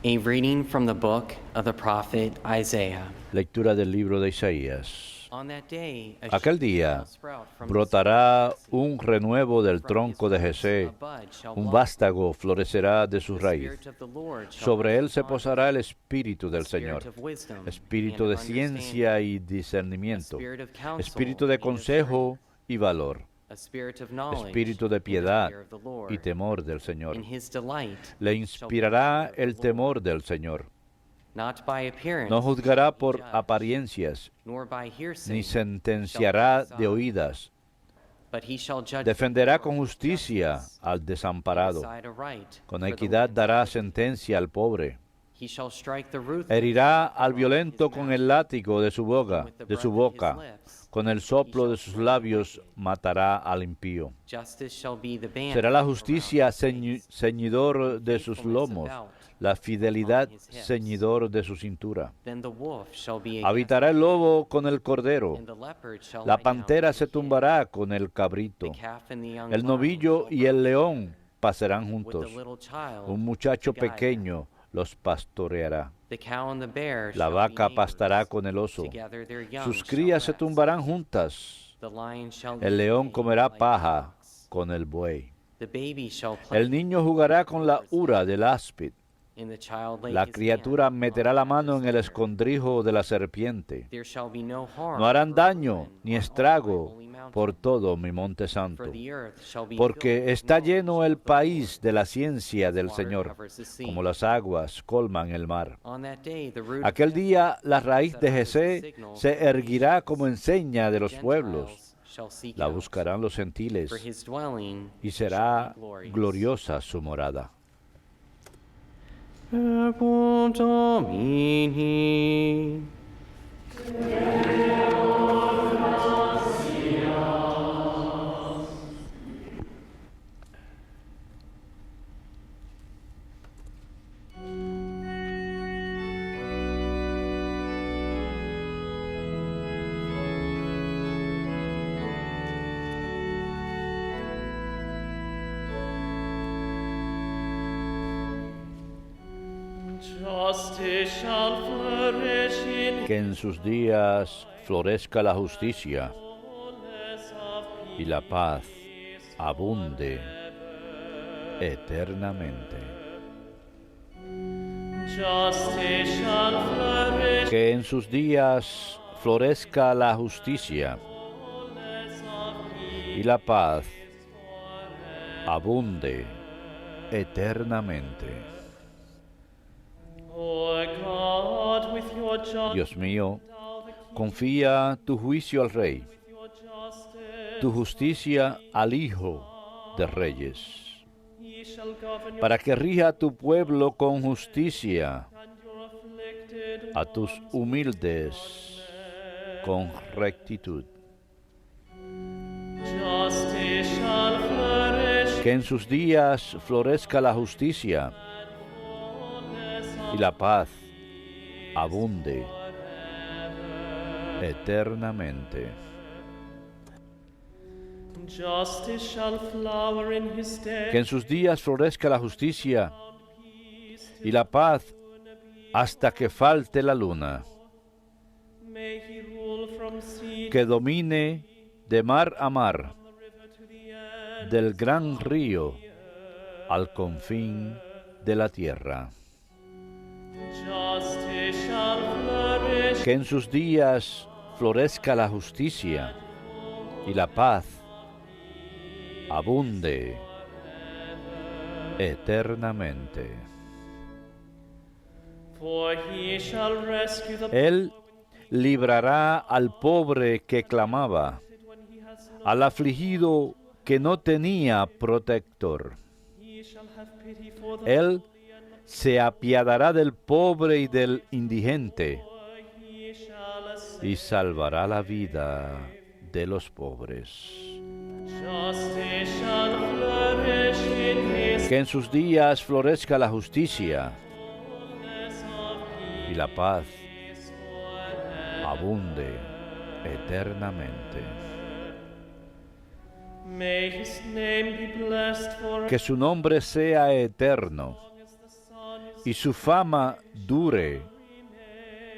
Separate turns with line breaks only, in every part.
A reading from the book of the prophet Isaiah.
Lectura del libro de Isaías.
On that day, a
Aquel
shoot
día
shall sprout from the
brotará
stem of
un renuevo del
Jesse. From his
tronco de
roots
Jesé,
a bud shall
un
blossom.
vástago florecerá de su
The
raíz.
Spirit of the Lord shall
Sobre él
rest
se
upon
posará
him,
el espíritu
a
del
spirit
Señor,
of wisdom
espíritu
and
de
of
ciencia y
understanding, a
discernimiento,
spirit of counsel
espíritu de
and of
consejo y valor,
strength, a spirit of knowledge
espíritu de
and of
piedad
fear of the
y
Lord.
temor del Señor.
In his delight
Le
shall be the
inspirará
fear of
el
the
temor
Lord.
del Señor.
Not by appearance
No
shall
juzgará
he
por
judge,
apariencias,
nor by hearsay
ni
shall
sentenciará
he
de
decide.
oídas.
But he shall judge the
Defenderá
poor
con
with
justicia
justice,
al
and
desamparado.
decide aright
Con
for the
equidad dará
widows.
sentencia al pobre.
He shall strike the ruthless
Herirá
with the
al
rod of
violento
his
con
mouth,
el látigo de su
and
boca,
with the
de su
breath of his
boca.
lips
Con el
he
soplo
shall
de sus
slay the
labios
wicked.
matará al impío.
Justice shall be the band
Será la
around
justicia
his waist,
ceñidor
and
de sus
faithfulness
lomos,
about
la
upon
fidelidad
his hips.
ceñidor de su cintura.
Then the wolf shall be against
Habitará el
the
lobo
sheep,
con el cordero.
and the leopard shall
La
lie down
pantera
with
se
the kid.
tumbará con el
The
cabrito.
calf and the young
El
lion
novillo
shall
y el
browse
león
together.
pasarán
With the
juntos.
little child
Un muchacho
to guide them.
pequeño los pastoreará.
The cow and the bear
La
shall be
vaca pastará
neighbors.
con el oso.
Together their young
Sus
shall
crías se
rest.
tumbarán juntas.
The lion shall
El
eat
león
hay
comerá
like the
paja
ox.
con el buey.
The baby shall play
El niño jugará con la
with the
ura
horse,
del áspid.
and the child lay
La
his
criatura
hand
meterá
on
la
the
mano en
adder's
el
snare.
escondrijo de la serpiente.
There shall be no harm
No harán
or
daño
ruin
ni
on all my
estrago
holy mountain.
por todo mi monte santo,
For the earth shall be filled
porque
with
está
knowledge
lleno el
of the
país
Lord,
de la ciencia
as
del
water
Señor,
covers the sea.
como las aguas colman el mar.
On that day, the root
Aquel
of Jesse
día la
shall
raíz
set
de
up as a
Jesé
signal
se
for the
erguirá
nations.
como enseña de los pueblos.
Gentiles shall seek
La
out,
buscarán los
for
gentiles
his dwelling
y
shall
será
be glorious.
gloriosa su morada.
Verbum Domini.
Justice shall flourish in
Que en sus días florezca la justicia
fullness of
y la paz abunde eternamente.
justice shall flourish
Que en sus días florezca la justicia
fullness of
y la paz abunde eternamente.
O God, with your justice,
Dios mío, confía tu juicio al Rey,
with your justice,
tu justicia al Hijo de Reyes,
ye shall govern your
para que rija a tu pueblo con justicia,
and your afflicted
a tus humildes con rectitud.
justice shall flourish
Que en sus días florezca la justicia y la paz abunde eternamente.
justice shall flower in his day.
Que en sus días florezca la justicia y la paz hasta que falte la luna.
May he rule from sea
Que domine de mar a mar,
from the river to the end.
del gran río al confín de la tierra.
Justice shall flourish
Que en sus días florezca la justicia y la paz abunde eternamente.
for he shall rescue the
Él librará al pobre que clamaba,
when he has lost.
al afligido que no tenía protector.
He shall have pity for the
Él se apiadará del pobre y del indigente
poor. He shall
y salvará la vida de los pobres.
justice shall flourish in his
Que en sus días florezca la justicia
fullness of
y la paz
peace forever.
abunde eternamente.
May his name be blessed forever
Que su nombre sea eterno
as the sun is
y su fama dure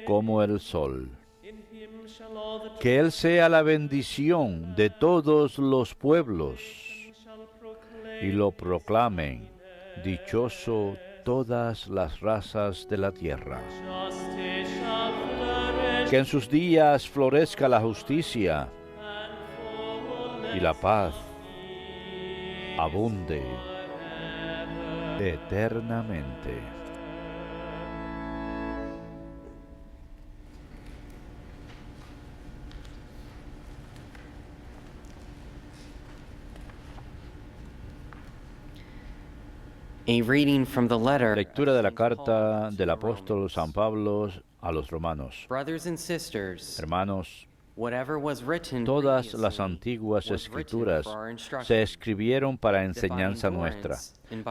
como el sol.
In him shall all the
Que Él sea la bendición de todos los pueblos
shall proclaim.
y lo proclamen, dichoso todas las razas de la tierra.
Justice shall flourish
Que en sus días florezca la justicia
and fullness
y la paz abunde eternamente.
A reading from the letter
Lectura de la
of Saint
carta
Paul to
del
the
apóstol
Romans.
San Pablo a los romanos.
Brothers and sisters,
Hermanos,
whatever was written
todas las
previously
antiguas
was written
escrituras
for our instruction,
se escribieron para enseñanza nuestra,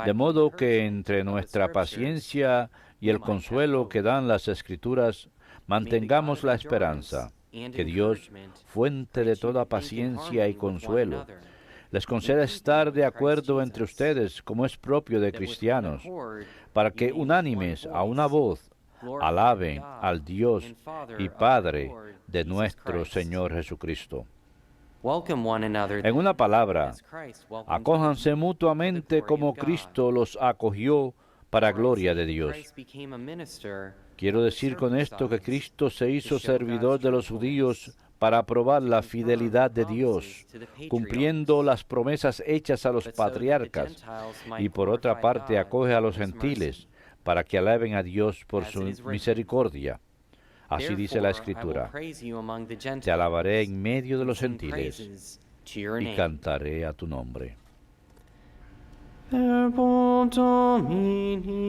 de modo que entre nuestra paciencia y el consuelo que dan las escrituras, mantengamos la esperanza, que Dios, fuente de toda paciencia y consuelo, les conceda estar de acuerdo entre ustedes, como es propio de cristianos, para que unánimes a una voz alaben al Dios y Padre de nuestro Señor Jesucristo. En una palabra, acójanse mutuamente como Cristo los acogió para gloria de Dios. Quiero decir con esto que Cristo se hizo servidor de los judíos para probar la fidelidad de Dios, cumpliendo las promesas hechas a los patriarcas, y por otra parte acoge a los gentiles, para que alaben a Dios por su misericordia. Así dice la Escritura: te alabaré en medio de los gentiles, y cantaré a tu nombre.
Verbum Domini.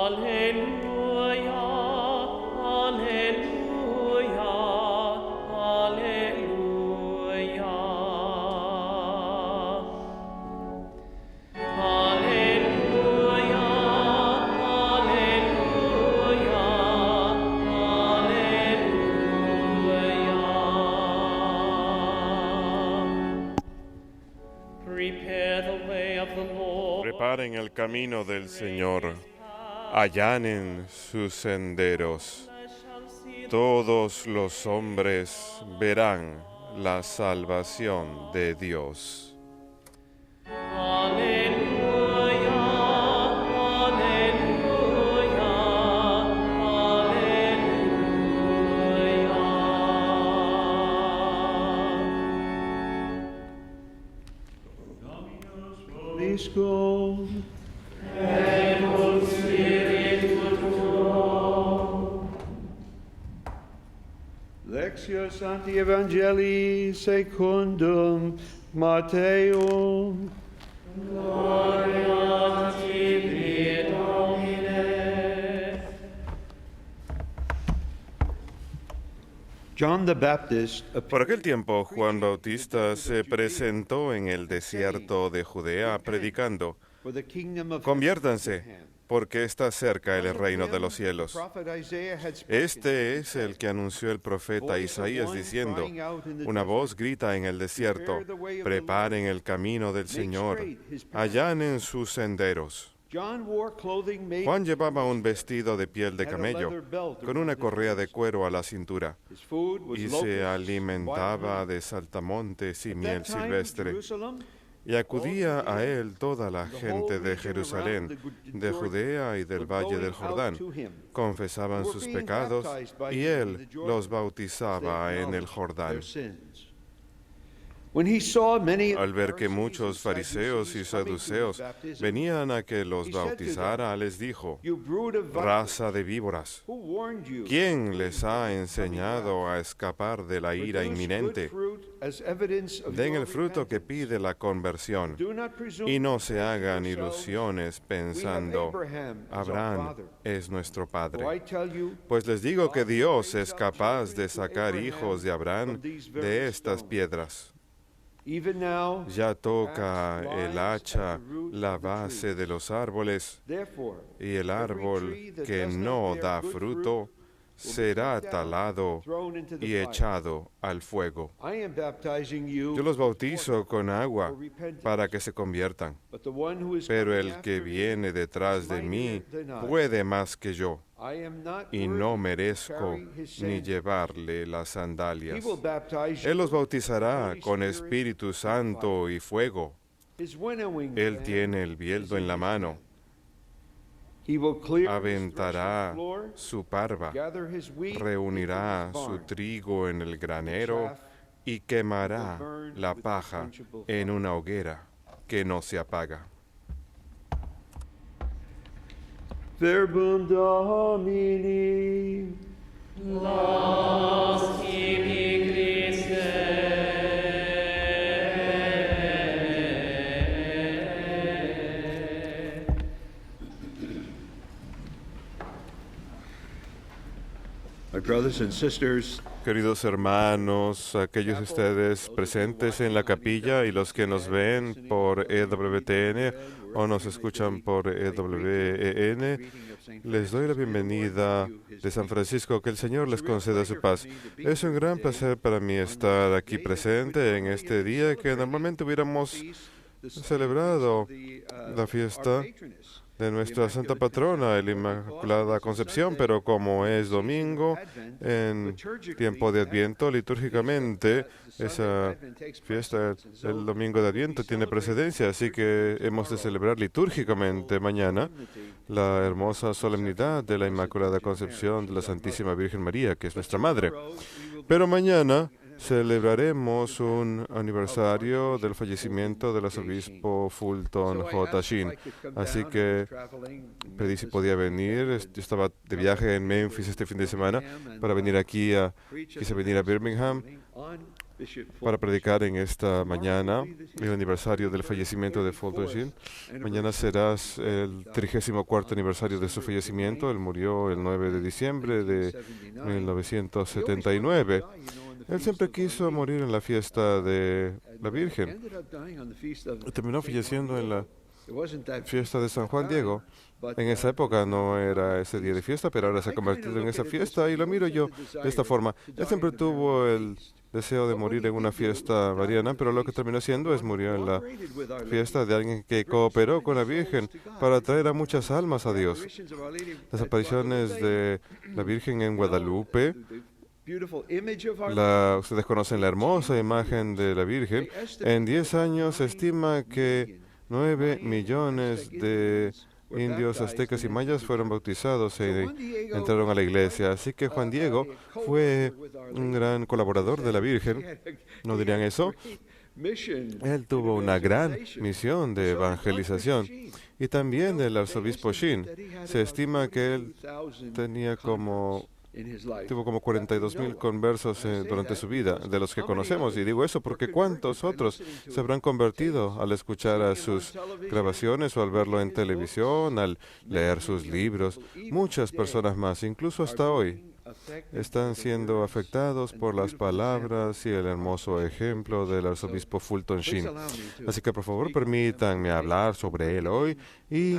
Alleluia, alleluia, alleluia. Alleluia, alleluia, alleluia. Prepare the way of the Lord.
Preparen el camino del Señor, allanen sus senderos. Todos los hombres verán la salvación de Dios.
Alleluia, alleluia, alleluia.
Please go. Lectio Sancti Evangelii secundum Matteum.
Gloria tibi, Domine.
John the Baptist
Por aquel tiempo, Juan Bautista se presentó en el desierto de Judea predicando:
for the kingdom of
conviértanse, porque está cerca el reino de los cielos.
Prophet Isaiah had spoken.
Este es el que anunció el profeta Isaías diciendo: una voz grita en el desierto, preparen el camino del Señor, allanen sus senderos.
John wore clothing made
Juan llevaba un vestido de piel de camello, con una correa de cuero a la cintura,
his food was
y
locusts,
se alimentaba
wild
de saltamontes y
honey. At
miel
that time,
silvestre.
Jerusalem,
Y acudía a él toda la gente de Jerusalén, de Judea y del valle del Jordán. Confesaban sus pecados y él los bautizaba en el Jordán. Al ver que muchos fariseos y saduceos venían a que los bautizara, les dijo: raza de víboras, ¿quién les ha enseñado a escapar de la ira inminente? Den el fruto que pide la conversión y no se hagan ilusiones pensando: Abraham es nuestro padre. Pues les digo que Dios es capaz de sacar hijos de Abraham de estas piedras. Ya toca el hacha la base de los árboles, y el árbol que no da fruto será talado y echado al fuego. Yo los bautizo con agua para que se conviertan, pero el que viene detrás de mí puede más que yo, y no merezco ni llevarle las sandalias. Él los bautizará con Espíritu Santo y fuego. Él tiene el bieldo en la mano, aventará su parva, reunirá su trigo en el granero y quemará la paja en una hoguera que no se apaga.
Verbum Domini.
Laus tibi Christe.
My brothers and sisters,
Queridos hermanos, aquellos de ustedes presentes en la capilla y los que nos ven por EWTN o nos escuchan por EWEN, les doy la bienvenida de San Francisco. Que el Señor les conceda su paz. Es un gran placer para mí estar aquí presente en este día que normalmente hubiéramos celebrado la fiesta de nuestra Santa Patrona, la Inmaculada Concepción, pero como es domingo, en tiempo de Adviento, litúrgicamente, esa fiesta, el domingo de Adviento, tiene precedencia, así que hemos de celebrar litúrgicamente mañana la hermosa solemnidad de la Inmaculada Concepción de la Santísima Virgen María, que es nuestra Madre. Pero mañana celebraremos un aniversario del fallecimiento del arzobispo Fulton J. Sheen. Así que pedí si podía venir. Yo estaba de viaje en Memphis este fin de semana para venir aquí quise venir a Birmingham para predicar en esta mañana el aniversario del fallecimiento de Fulton Sheen. Mañana será el 34º aniversario de su fallecimiento. Él murió el 9 de diciembre de 1979. Él siempre quiso morir en la fiesta de la Virgen. Terminó falleciendo en la fiesta de San Juan Diego. En esa época no era ese día de fiesta, pero ahora se ha convertido en esa fiesta y lo miro yo de esta forma. Él siempre tuvo el deseo de morir en una fiesta mariana, pero lo que terminó siendo es murió en la fiesta de alguien que cooperó con la Virgen para traer a muchas almas a Dios. Las apariciones de la Virgen en Guadalupe, ustedes conocen la hermosa imagen de la Virgen. En 10 años se estima que 9 millones de indios, aztecas y mayas fueron bautizados e entraron a la iglesia. Así que Juan Diego fue un gran colaborador de la Virgen. ¿No dirían eso? Él tuvo una gran misión de evangelización. Y también del arzobispo Sheen. Se estima que él tuvo como 42,000 conversos durante su vida, de los que conocemos. Y digo eso porque ¿cuántos otros se habrán convertido al escuchar a sus grabaciones o al verlo en televisión, al leer sus libros? Muchas personas más, incluso hasta hoy, están siendo afectados por las palabras y el hermoso ejemplo del arzobispo Fulton Sheen. Así que por favor permítanme hablar sobre él hoy y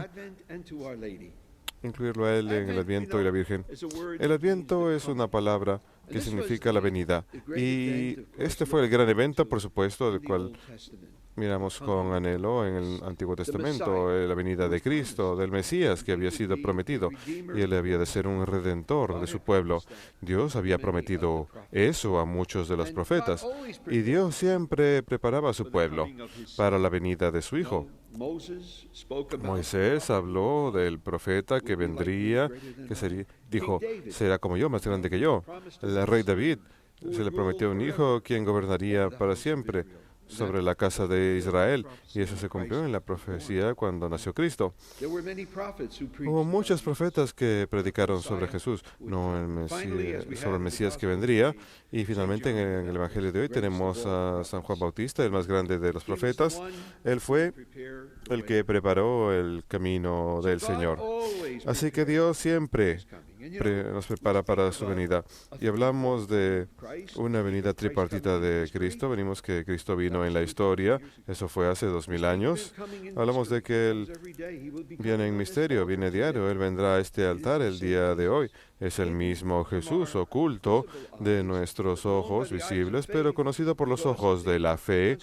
incluirlo a él en el Adviento y la Virgen. El Adviento es una palabra que significa la venida. Y este fue el gran evento, por supuesto, del cual miramos con anhelo en el Antiguo Testamento, la venida de Cristo, del Mesías que había sido prometido. Y él había de ser un redentor de su pueblo. Dios había prometido eso a muchos de los profetas. Y Dios siempre preparaba a su pueblo para la venida de su Hijo. Moisés habló del profeta que vendría, dijo, será como yo, más grande que yo. El rey David se le prometió un hijo quien gobernaría para siempre sobre la casa de Israel, y eso se cumplió en la profecía cuando nació Cristo. Hubo muchos profetas que predicaron sobre Jesús, sobre el Mesías que vendría, y finalmente en el Evangelio de hoy tenemos a San Juan Bautista, el más grande de los profetas. Él fue el que preparó el camino del Señor. Así que Dios siempre nos prepara para su venida. Y hablamos de una venida tripartita de Cristo. Venimos que Cristo vino en la historia, eso fue hace 2000 años. Hablamos de que Él viene en misterio, viene diario. Él vendrá a este altar el día de hoy. Es el mismo Jesús oculto de nuestros ojos visibles, pero conocido por los ojos de la fe,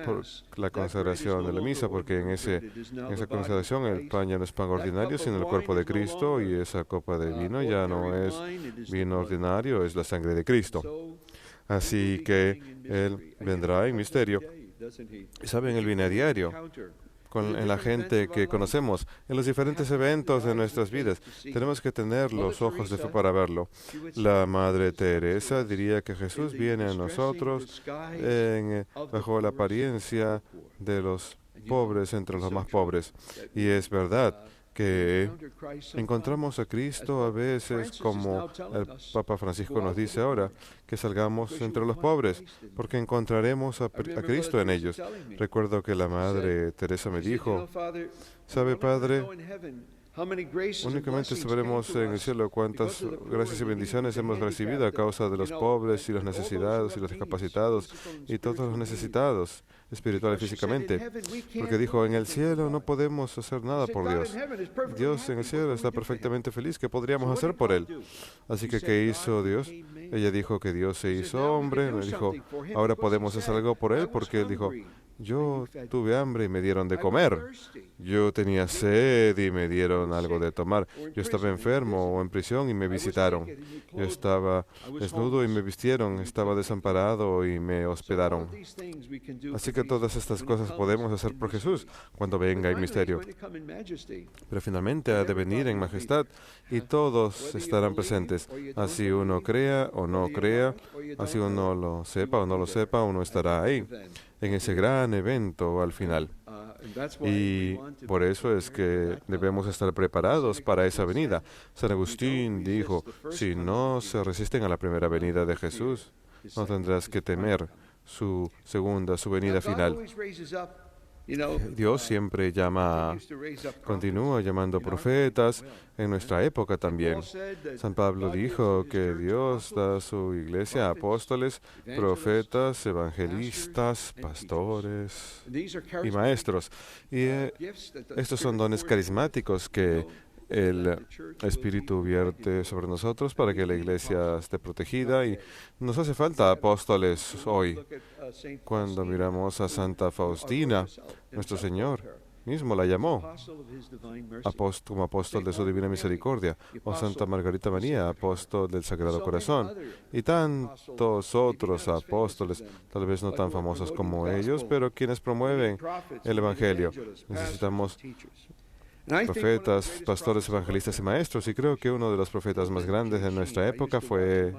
por la consagración de la misa, porque en esa consagración el pan ya no es pan ordinario, sino el cuerpo de Cristo, y esa copa de vino ya no es vino ordinario, es la sangre de Cristo. Así que Él vendrá en misterio. Y saben, Él viene a diario en la gente que conocemos, en los diferentes eventos de nuestras vidas. Tenemos que tener los ojos de fe para verlo. La Madre Teresa diría que Jesús viene a nosotros bajo la apariencia de los pobres entre los más pobres. Y es verdad que encontramos a Cristo a veces, como el Papa Francisco nos dice ahora, que salgamos entre los pobres, porque encontraremos a Cristo en ellos. Recuerdo que la Madre Teresa me dijo, ¿sabe, Padre? Únicamente sabremos en el cielo cuántas gracias y bendiciones hemos recibido a causa de los pobres y los necesitados y los discapacitados y todos los necesitados espiritual y físicamente. Porque dijo, en el cielo no podemos hacer nada por Dios. Dios en el cielo está perfectamente feliz. ¿Qué podríamos hacer por Él? Así que, ¿qué hizo Dios? Ella dijo que Dios se hizo hombre. Me dijo, ahora podemos hacer algo por Él, porque Él dijo, yo tuve hambre y me dieron de comer. Yo tenía sed y me dieron algo de tomar. Yo estaba enfermo o en prisión y me visitaron. Yo estaba desnudo y me vistieron. Estaba desamparado y me hospedaron. Así que todas estas cosas podemos hacer por Jesús cuando venga en misterio. Pero finalmente ha de venir en majestad y todos estarán presentes. Así uno crea o no crea, así uno lo sepa o no lo sepa, uno estará ahí, en ese gran evento al final. Y por eso es que debemos estar preparados para esa venida. San Agustín dijo, si no se resisten a la primera venida de Jesús, no tendrás que temer su venida final. Dios siempre continúa llamando profetas en nuestra época también. San Pablo dijo que Dios da a su iglesia apóstoles, profetas, evangelistas, pastores y maestros. Y estos son dones carismáticos que el Espíritu vierte sobre nosotros para que la iglesia esté protegida, y nos hace falta apóstoles hoy. Cuando miramos a Santa Faustina, nuestro Señor mismo la llamó como apóstol de su divina misericordia, o Santa Margarita María, apóstol del Sagrado Corazón, y tantos otros apóstoles, tal vez no tan famosos como ellos, pero quienes promueven el Evangelio. Necesitamos profetas, pastores, evangelistas y maestros, y creo que uno de los profetas más grandes de nuestra época fue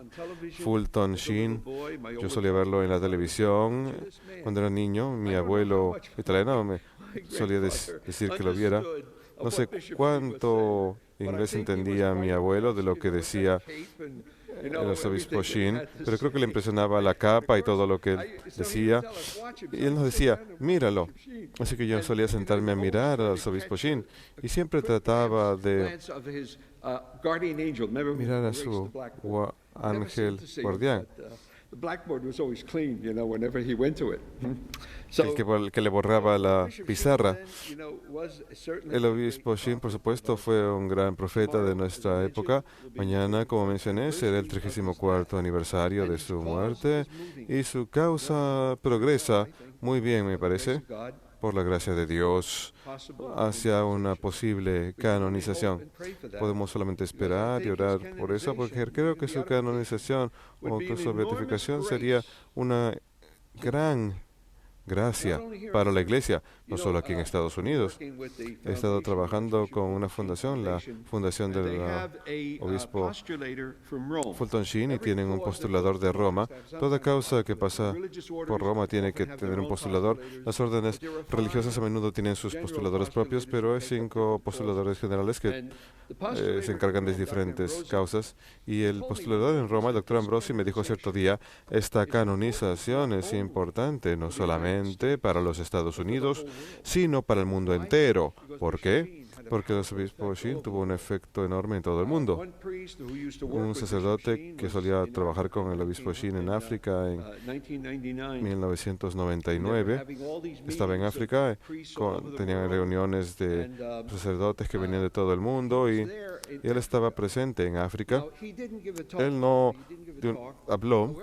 Fulton Sheen. Yo solía verlo en la televisión cuando era niño. Mi abuelo italiano me solía decir que lo viera. No sé cuánto inglés entendía mi abuelo de lo que decía el arzobispo Sheen, pero creo que le impresionaba la capa y todo lo que él decía. Y él nos decía, míralo. Así que yo solía sentarme a mirar al arzobispo Sheen y siempre trataba de mirar a su ángel guardián, el que le borraba la pizarra. El obispo Sheen, por supuesto, fue un gran profeta de nuestra época. Mañana, como mencioné, será el 34º aniversario de su muerte, y su causa progresa muy bien, me parece, por la gracia de Dios, hacia una posible canonización. Podemos solamente esperar y orar por eso, porque creo que su canonización o su beatificación sería una gran gracia para la Iglesia, no solo aquí en Estados Unidos. He estado trabajando con una fundación, la fundación del obispo Fulton Sheen, y tienen un postulador de Roma. Toda causa que pasa por Roma tiene que tener un postulador. Las órdenes religiosas a menudo tienen sus postuladores propios, pero hay 5 postuladores generales que se encargan de diferentes causas. Y el postulador en Roma, el doctor Ambrosi, me dijo cierto día, esta canonización es importante no solamente para los Estados Unidos, sino para el mundo entero. ¿Por qué? porque el arzobispo Shin tuvo un efecto enorme en todo el mundo. Un sacerdote que solía trabajar con el obispo Shin en África en 1999 estaba en África, tenían reuniones de sacerdotes que venían de todo el mundo y él estaba presente en África. Él no habló,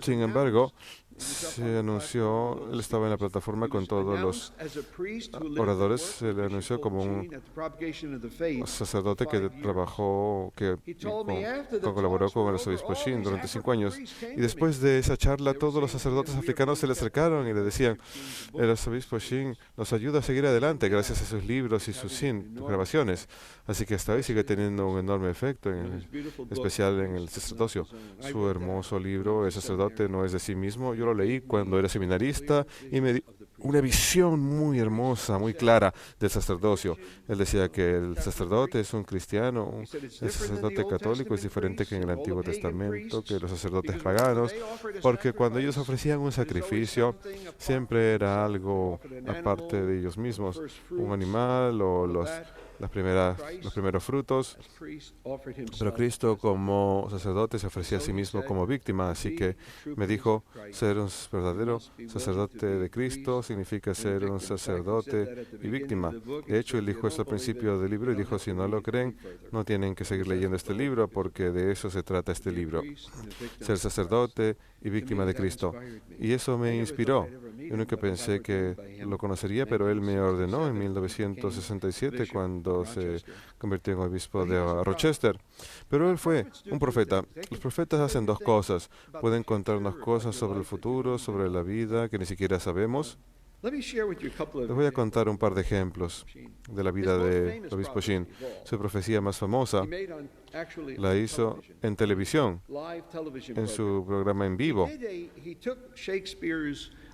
sin embargo, se anunció, él estaba en la plataforma con todos los oradores, se le anunció como un sacerdote que trabajó, que colaboró con el arzobispo Shin durante 5 años. Y después de esa charla, todos los sacerdotes africanos se le acercaron y le decían, el arzobispo Shin nos ayuda a seguir adelante gracias a sus libros y sus grabaciones. Así que hasta hoy sigue teniendo un enorme efecto, en especial en el sacerdocio. Su hermoso libro, El sacerdote no es de sí mismo, yo lo leí cuando era seminarista y me di una visión muy hermosa, muy clara del sacerdocio. Él decía que el sacerdote es un cristiano, el sacerdote católico es diferente que en el Antiguo Testamento, que los sacerdotes paganos, porque cuando ellos ofrecían un sacrificio, siempre era algo aparte de ellos mismos, un animal o los primeros frutos, pero Cristo como sacerdote se ofrecía a sí mismo como víctima, así que me dijo, ser un verdadero sacerdote de Cristo significa ser un sacerdote y víctima. De hecho, él dijo eso al principio del libro y dijo, si no lo creen, no tienen que seguir leyendo este libro porque de eso se trata este libro, ser sacerdote y víctima de Cristo. Y eso me inspiró. Yo nunca pensé que lo conocería, pero él me ordenó en 1967 cuando se convirtió en obispo de Rochester. Pero él fue un profeta. Los profetas hacen dos cosas. Pueden contarnos cosas sobre el futuro, sobre la vida que ni siquiera sabemos. Les voy a contar un par de ejemplos de la vida del obispo Shin. Su profecía más famosa la hizo en televisión, en su programa en vivo.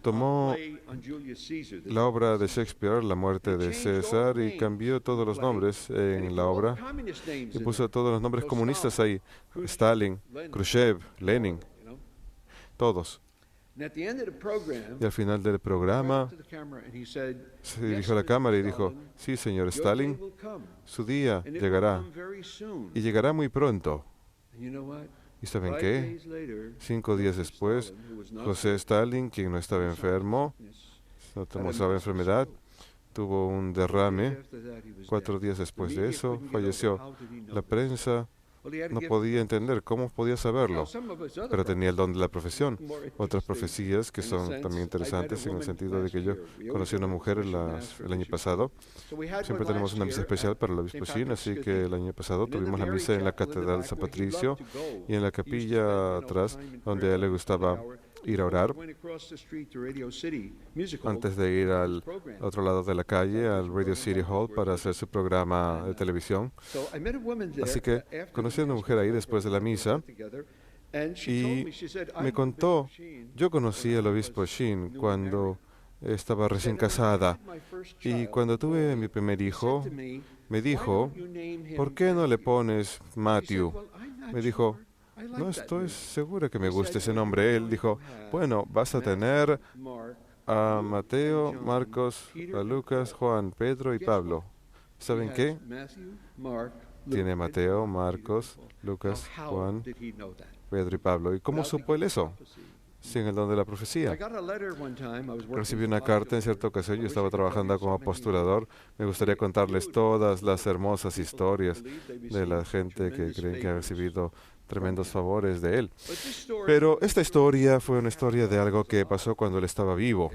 Tomó la obra de Shakespeare, La muerte de César, y cambió todos los nombres en la obra y puso todos los nombres comunistas ahí. Stalin, Khrushchev, Lenin, todos. Y al final del programa se dirigió a la cámara y dijo, sí, señor Stalin, su día llegará y llegará muy pronto. ¿Y saben qué? 5 días después, José Stalin, quien no estaba enfermo, no mostraba enfermedad, tuvo un derrame. 4 días después de eso, falleció. La prensa no podía entender cómo podía saberlo, pero tenía el don de la profesión. Otras profecías que son también interesantes en el sentido de que yo conocí a una mujer el año pasado. Siempre tenemos una misa especial para el obispo Shin, así que el año pasado tuvimos la misa en la Catedral de San Patricio y en la capilla atrás, donde a él le gustaba ir a orar antes de ir al otro lado de la calle, al Radio City Hall, para hacer su programa de televisión. Así que conocí a una mujer ahí después de la misa y me contó, yo conocí al obispo Shin cuando estaba recién casada y cuando tuve mi primer hijo, me dijo, ¿por qué no le pones Matthew? Me dijo, no estoy segura que me guste ese nombre. Él dijo, bueno, vas a tener a Mateo, Marcos, a Lucas, Juan, Pedro y Pablo. ¿Saben qué? Tiene Mateo, Marcos, Lucas, Juan, Pedro y Pablo. ¿Y cómo supo él eso? Sin el don de la profecía. Recibí una carta en cierta ocasión, yo estaba trabajando como apostulador. Me gustaría contarles todas las hermosas historias de la gente que creen que ha recibido tremendos favores de él. Pero esta historia fue una historia de algo que pasó cuando él estaba vivo.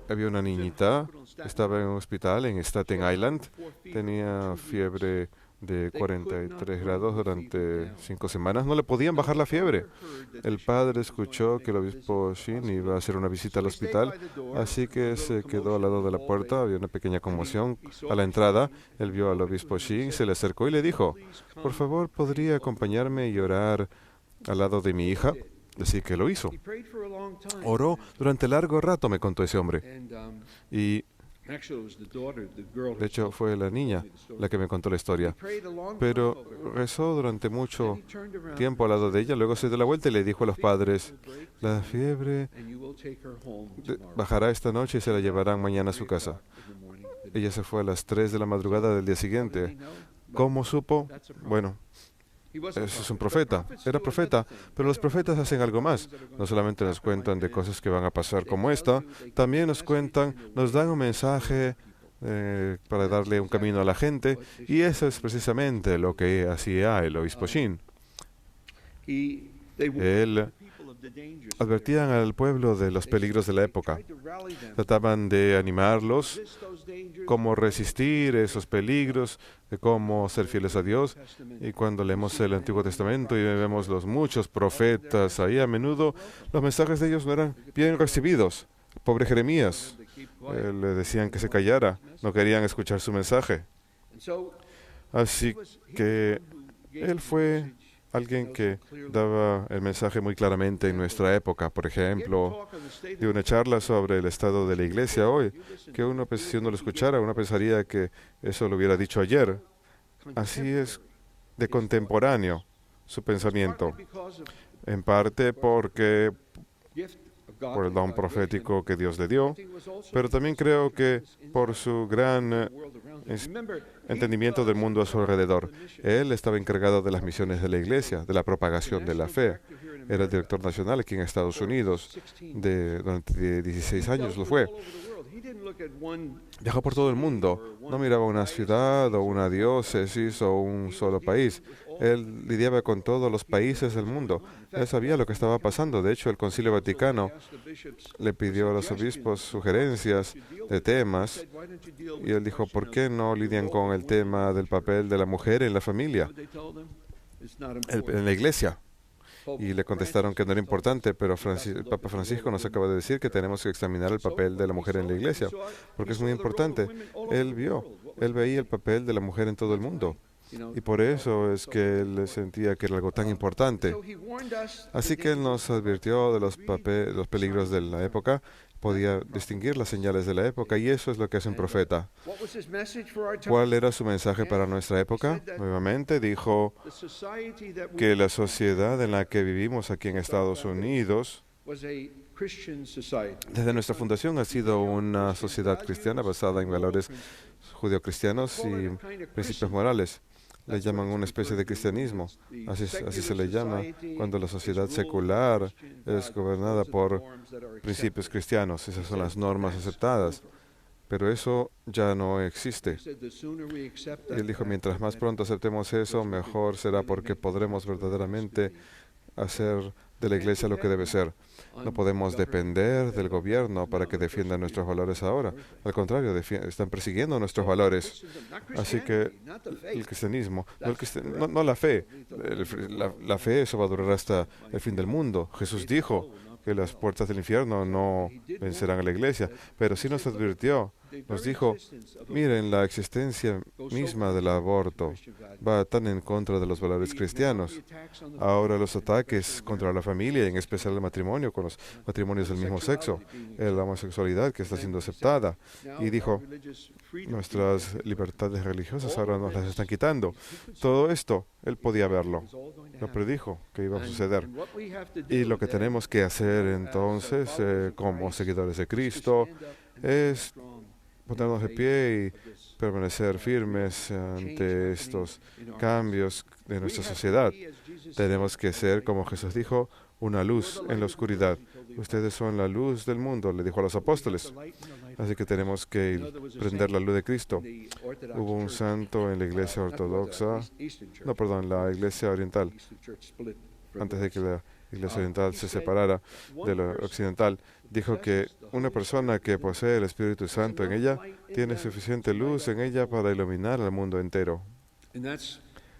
Había una niñita, estaba en un hospital en Staten Island, tenía fiebre de 43 grados durante 5 semanas. No le podían bajar la fiebre. El padre escuchó que el obispo Shin iba a hacer una visita al hospital, así que se quedó al lado de la puerta. Había una pequeña conmoción a la entrada. Él vio al obispo Shin, se le acercó y le dijo, por favor, ¿podría acompañarme y orar al lado de mi hija? Así que lo hizo. Oró durante largo rato, me contó ese hombre. Y de hecho, fue la niña la que me contó la historia. Pero rezó durante mucho tiempo al lado de ella. Luego se dio la vuelta y le dijo a los padres, la fiebre bajará esta noche y se la llevarán mañana a su casa. Ella se fue a las 3 de la madrugada del día siguiente. ¿Cómo supo? Bueno, ese es un profeta. Era profeta, pero los profetas hacen algo más. No solamente nos cuentan de cosas que van a pasar como esta, también nos cuentan, nos dan un mensaje para darle un camino a la gente, y eso es precisamente lo que hacía el obispo Shin. Él advertían al pueblo de los peligros de la época. Trataban de animarlos, cómo resistir esos peligros, de cómo ser fieles a Dios. Y cuando leemos el Antiguo Testamento y vemos los muchos profetas ahí, a menudo los mensajes de ellos no eran bien recibidos. Pobre Jeremías, le decían que se callara, no querían escuchar su mensaje. Así que él fue alguien que daba el mensaje muy claramente en nuestra época. Por ejemplo, dio una charla sobre el estado de la iglesia hoy, que uno, si uno lo escuchara, uno pensaría que eso lo hubiera dicho ayer. Así es de contemporáneo su pensamiento, en parte por el don profético que Dios le dio, pero también creo que por su gran entendimiento del mundo a su alrededor. Él estaba encargado de las misiones de la iglesia, de la propagación de la fe. Era el director nacional aquí en Estados Unidos. Durante 16 años lo fue. Viajó por todo el mundo. No miraba una ciudad o una diócesis o un solo país. Él lidiaba con todos los países del mundo. Él sabía lo que estaba pasando. De hecho, el Concilio Vaticano le pidió a los obispos sugerencias de temas, y él dijo, ¿por qué no lidian con el tema del papel de la mujer en la familia, en la iglesia? Y le contestaron que no era importante, pero el Papa Francisco nos acaba de decir que tenemos que examinar el papel de la mujer en la iglesia, porque es muy importante. Él veía el papel de la mujer en todo el mundo. Y por eso es que él sentía que era algo tan importante. Así que él nos advirtió de los peligros de la época, podía distinguir las señales de la época, y eso es lo que hace un profeta. ¿Cuál era su mensaje para nuestra época? Nuevamente dijo que la sociedad en la que vivimos aquí en Estados Unidos, desde nuestra fundación, ha sido una sociedad cristiana basada en valores judeocristianos y principios morales. Le llaman una especie de cristianismo. Así se le llama cuando la sociedad secular es gobernada por principios cristianos. Esas son las normas aceptadas. Pero eso ya no existe. Y él dijo, mientras más pronto aceptemos eso, mejor será, porque podremos verdaderamente hacer de la iglesia lo que debe ser. No podemos depender del gobierno para que defienda nuestros valores ahora. Al contrario, están persiguiendo nuestros valores. Así que el cristianismo, no la fe. La fe, eso va a durar hasta el fin del mundo. Jesús dijo que las puertas del infierno no vencerán a la iglesia, pero sí nos advirtió, nos dijo, miren, la existencia misma del aborto va tan en contra de los valores cristianos. Ahora los ataques contra la familia, en especial el matrimonio, con los matrimonios del mismo sexo, la homosexualidad que está siendo aceptada. Y dijo, nuestras libertades religiosas ahora nos las están quitando. Todo esto, él podía verlo. Lo predijo que iba a suceder. Y lo que tenemos que hacer entonces, como seguidores de Cristo, es ponernos de pie y permanecer firmes ante estos cambios de nuestra sociedad. Tenemos que ser, como Jesús dijo, una luz en la oscuridad. Ustedes son la luz del mundo, le dijo a los apóstoles. Así que tenemos que prender la luz de Cristo. Hubo un santo en la iglesia ortodoxa, la iglesia oriental, antes de que la iglesia oriental se separara de la occidental, dijo que una persona que posee el Espíritu Santo en ella tiene suficiente luz en ella para iluminar al mundo entero.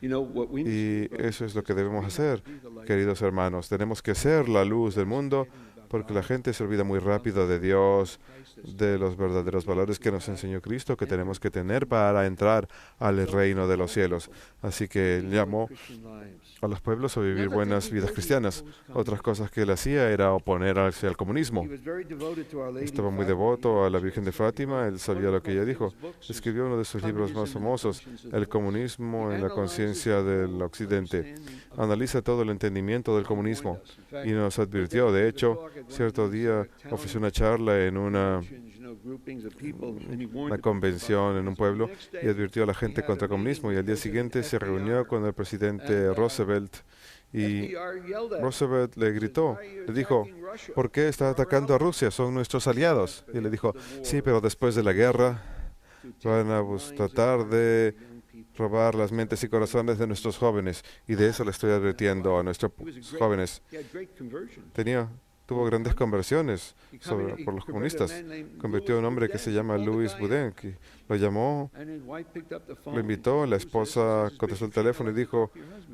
Y eso es lo que debemos hacer, queridos hermanos. Tenemos que ser la luz del mundo, porque la gente se olvida muy rápido de Dios, de los verdaderos valores que nos enseñó Cristo, que tenemos que tener para entrar al reino de los cielos. Así que él llamó a los pueblos a vivir buenas vidas cristianas. Otras cosas que él hacía era oponerse al comunismo. Estaba muy devoto a la Virgen de Fátima. Él sabía lo que ella dijo. Escribió uno de sus libros más famosos, El comunismo en la conciencia del Occidente. Analiza todo el entendimiento del comunismo y nos advirtió, de hecho, cierto día ofreció una charla en una convención en un pueblo y advirtió a la gente contra el comunismo, y al día siguiente se reunió con el presidente Roosevelt y Roosevelt le gritó, le dijo: ¿por qué está atacando a Rusia? Son nuestros aliados. Y le dijo: sí, pero después de la guerra van a tratar de robar las mentes y corazones de nuestros jóvenes, y de eso le estoy advirtiendo a nuestros jóvenes. Tuvo grandes conversiones por los comunistas. Convirtió a un hombre que se llama Louis Boudin, que lo llamó, lo invitó, la esposa contestó el teléfono y dijo: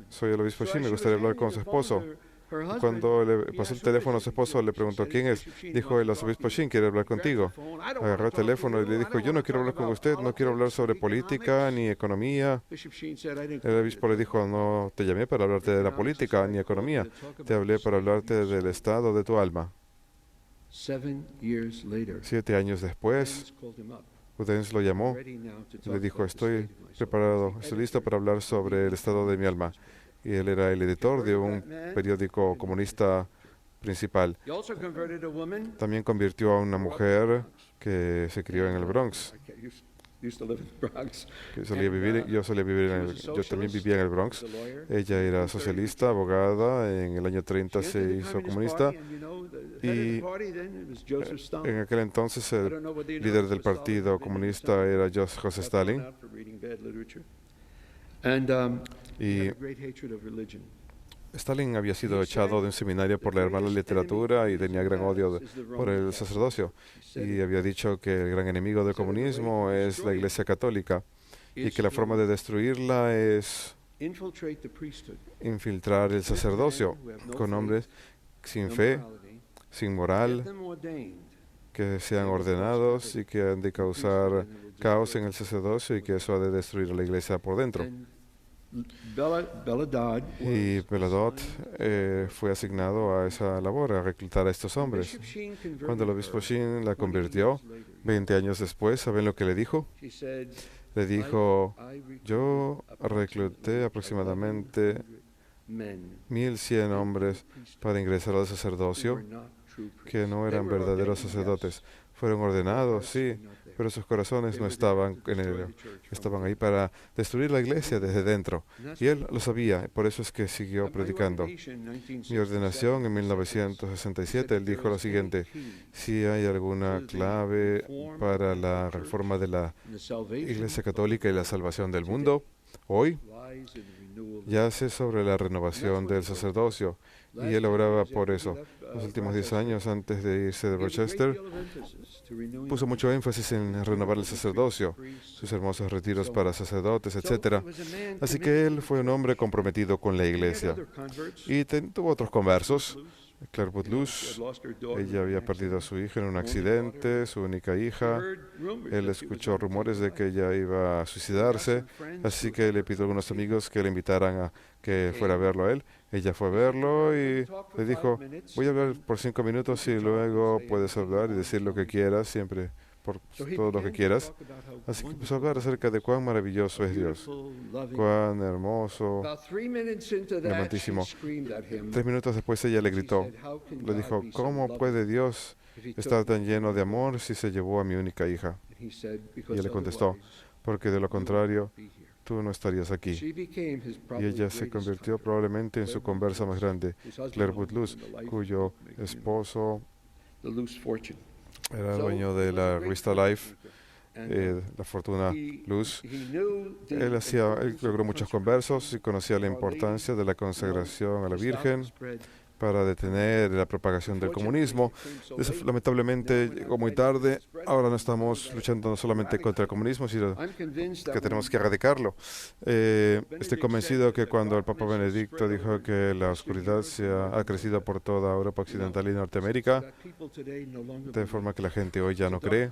soy el obispo Shin, me gustaría hablar con su esposo. Cuando le pasó el teléfono a su esposo, le preguntó: ¿quién es? Dijo: el obispo Shin quiere hablar contigo. Agarró el teléfono y le dijo: yo no quiero hablar con usted, no quiero hablar sobre política ni economía. El obispo le dijo: no te llamé para hablarte de la política ni economía, te hablé para hablarte del estado de tu alma. 7 años después, Udens lo llamó y le dijo: estoy preparado, estoy listo para hablar sobre el estado de mi alma. Y él era el editor de un periódico comunista principal. También convirtió a una mujer que se crió en el Bronx. Yo también vivía en el Bronx. Ella era socialista, abogada. En el año 30 se hizo comunista. Y en aquel entonces el líder del partido comunista era Joseph Stalin. Y Stalin había sido echado de un seminario por leer mala literatura y tenía gran odio por el sacerdocio. Y había dicho que el gran enemigo del comunismo es la Iglesia Católica y que la forma de destruirla es infiltrar el sacerdocio con hombres sin fe, sin moral, que sean ordenados y que han de causar caos en el sacerdocio y que eso ha de destruir a la Iglesia por dentro. Y Belladot fue asignado a esa labor, a reclutar a estos hombres. Cuando el obispo Shin la convirtió, 20 años después, ¿saben lo que le dijo? Le dijo: yo recluté aproximadamente 1,100 hombres para ingresar al sacerdocio que no eran verdaderos sacerdotes. Fueron ordenados, sí, pero sus corazones no estaban en él. Estaban ahí para destruir la iglesia desde dentro. Y él lo sabía, por eso es que siguió predicando. Mi ordenación en 1967, él dijo lo siguiente: si hay alguna clave para la reforma de la Iglesia Católica y la salvación del mundo, hoy yace sobre la renovación del sacerdocio. Y él oraba por eso. Los últimos 10 años antes de irse de Rochester, puso mucho énfasis en renovar el sacerdocio, sus hermosos retiros para sacerdotes, etc. Así que él fue un hombre comprometido con la iglesia. Y tuvo otros conversos. Claire Bootloose, ella había perdido a su hija en un accidente, su única hija. Él escuchó rumores de que ella iba a suicidarse, así que le pidió a algunos amigos que le invitaran a que fuera a verlo a él. Ella fue a verlo y le dijo: voy a hablar por 5 minutos y luego puedes hablar y decir lo que quieras, siempre por todo lo que quieras. Así que empezó a hablar acerca de cuán maravilloso es Dios, cuán hermoso, amantísimo. 3 minutos después ella le gritó, le dijo: ¿cómo puede Dios estar tan lleno de amor si se llevó a mi única hija? Y él le contestó: porque de lo contrario, tú no estarías aquí. Y ella se convirtió probablemente en su conversa más grande, Claire Bootloose, cuyo esposo era dueño de la revista Life, la fortuna Luz. Él logró muchos conversos y conocía la importancia de la consagración a la Virgen para detener la propagación del comunismo. Lamentablemente llegó muy tarde. Ahora no estamos luchando no solamente contra el comunismo, sino que tenemos que erradicarlo. Estoy convencido que cuando el Papa Benedicto dijo que la oscuridad ha crecido por toda Europa Occidental y Norteamérica, de forma que la gente hoy ya no cree,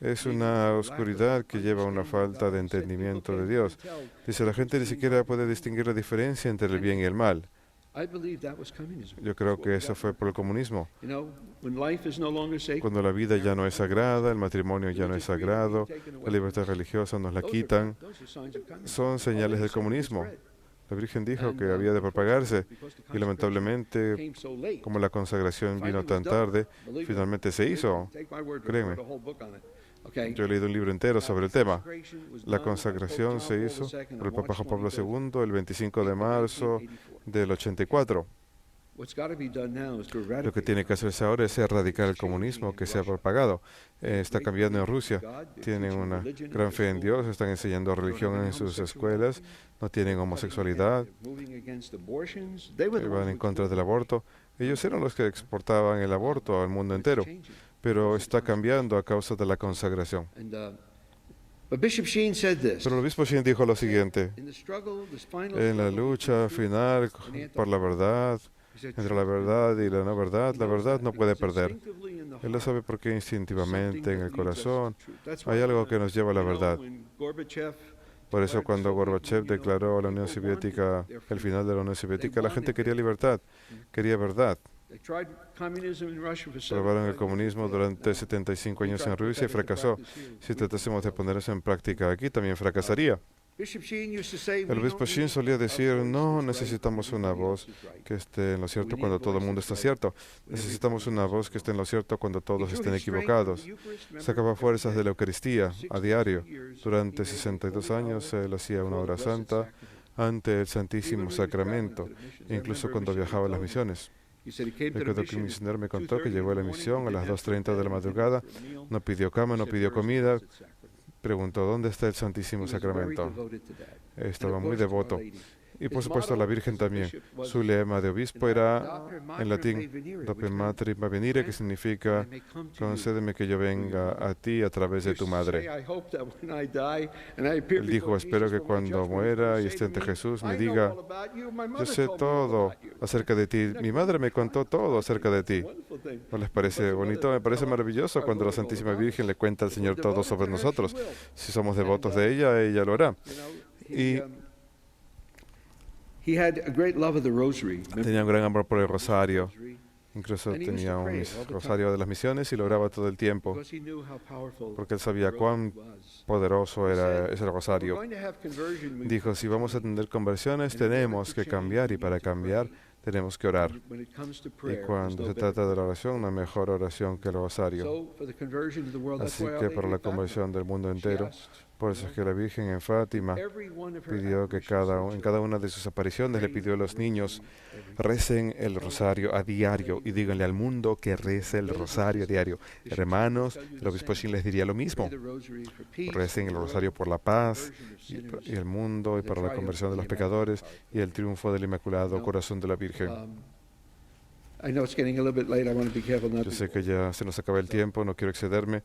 es una oscuridad que lleva a una falta de entendimiento de Dios. Dice, la gente ni siquiera puede distinguir la diferencia entre el bien y el mal. Yo creo que eso fue por el comunismo. Cuando la vida ya no es sagrada, el matrimonio ya no es sagrado, la libertad religiosa nos la quitan, son señales del comunismo. La Virgen dijo que había de propagarse y lamentablemente, como la consagración vino tan tarde, finalmente se hizo. Créeme. Yo he leído un libro entero sobre el tema. La consagración se hizo por el Papa Juan Pablo II el 25 de marzo del 84. Lo que tiene que hacerse ahora es erradicar el comunismo que se ha propagado. Está cambiando en Rusia. Tienen una gran fe en Dios, están enseñando religión en sus escuelas, no tienen homosexualidad, van en contra del aborto. Ellos eran los que exportaban el aborto al mundo entero, pero está cambiando a causa de la consagración. Pero el obispo Sheen dijo lo siguiente: en la lucha final por la verdad, entre la verdad y la verdad no puede perder. Él lo sabe porque instintivamente en el corazón hay algo que nos lleva a la verdad. Por eso cuando Gorbachev declaró a la Unión Soviética, el final de la Unión Soviética, la gente quería libertad, quería verdad. Probaron el comunismo durante 75 años en Rusia y fracasó. Si tratásemos de poner eso en práctica aquí, también fracasaría. El obispo Sheen solía decir: no necesitamos una voz que esté en lo cierto cuando todo el mundo está cierto. Necesitamos una voz que esté en lo cierto cuando todos estén equivocados. Sacaba fuerzas de la Eucaristía a diario. Durante 62 años él hacía una hora santa ante el Santísimo Sacramento, incluso cuando viajaba a las misiones. Recuerdo que un misionero me contó que llegó a la misión a las 2:30 de la madrugada, no pidió cama, no pidió comida. Preguntó: ¿dónde está el Santísimo Sacramento? Estaba muy devoto. Y por supuesto la Virgen también. Su lema de obispo era en latín: Dope Matri va venire, que significa: concédeme que yo venga a ti a través de tu madre. Él dijo: espero que cuando muera y esté ante Jesús me diga: yo sé todo acerca de ti. Mi madre me contó todo acerca de ti. ¿No les parece bonito? Me parece maravilloso cuando la Santísima Virgen le cuenta al Señor todo sobre nosotros. Si somos devotos de ella, ella lo hará. Y tenía un gran amor por el rosario. Incluso tenía un rosario de las misiones y lo oraba todo el tiempo, porque él sabía cuán poderoso era ese rosario. Dijo: si vamos a tener conversiones, tenemos que cambiar, y para cambiar tenemos que orar. Y cuando se trata de la oración, no hay mejor oración que el rosario. Así que para la conversión del mundo entero, por eso es que la Virgen en Fátima pidió que en cada una de sus apariciones le pidió a los niños: recen el rosario a diario y díganle al mundo que rece el rosario a diario. Hermanos, el obispo Sheen les diría lo mismo: recen el rosario por la paz y el mundo, y para la conversión de los pecadores y el triunfo del Inmaculado Corazón de la Virgen. Yo sé que ya se nos acaba el tiempo, no quiero excederme.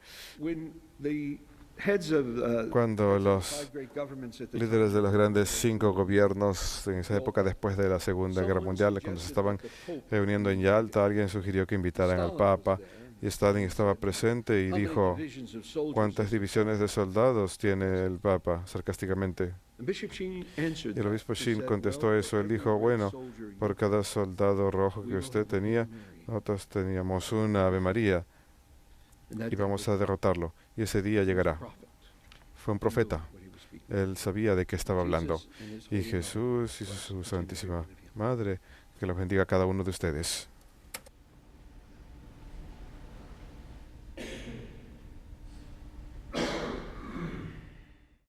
Cuando los líderes de los grandes 5 gobiernos en esa época, después de la Segunda Guerra Mundial, cuando se estaban reuniendo en Yalta, alguien sugirió que invitaran al Papa, y Stalin estaba presente y dijo: ¿cuántas divisiones de soldados tiene el Papa? Sarcásticamente. Y el obispo Sheen contestó eso. Él dijo: bueno, por cada soldado rojo que usted tenía, nosotros teníamos una Ave María, y vamos a derrotarlo, y ese día llegará. Fue un profeta. Él sabía de qué estaba hablando. Y Jesús y su Santísima Madre, que los bendiga a cada uno de ustedes.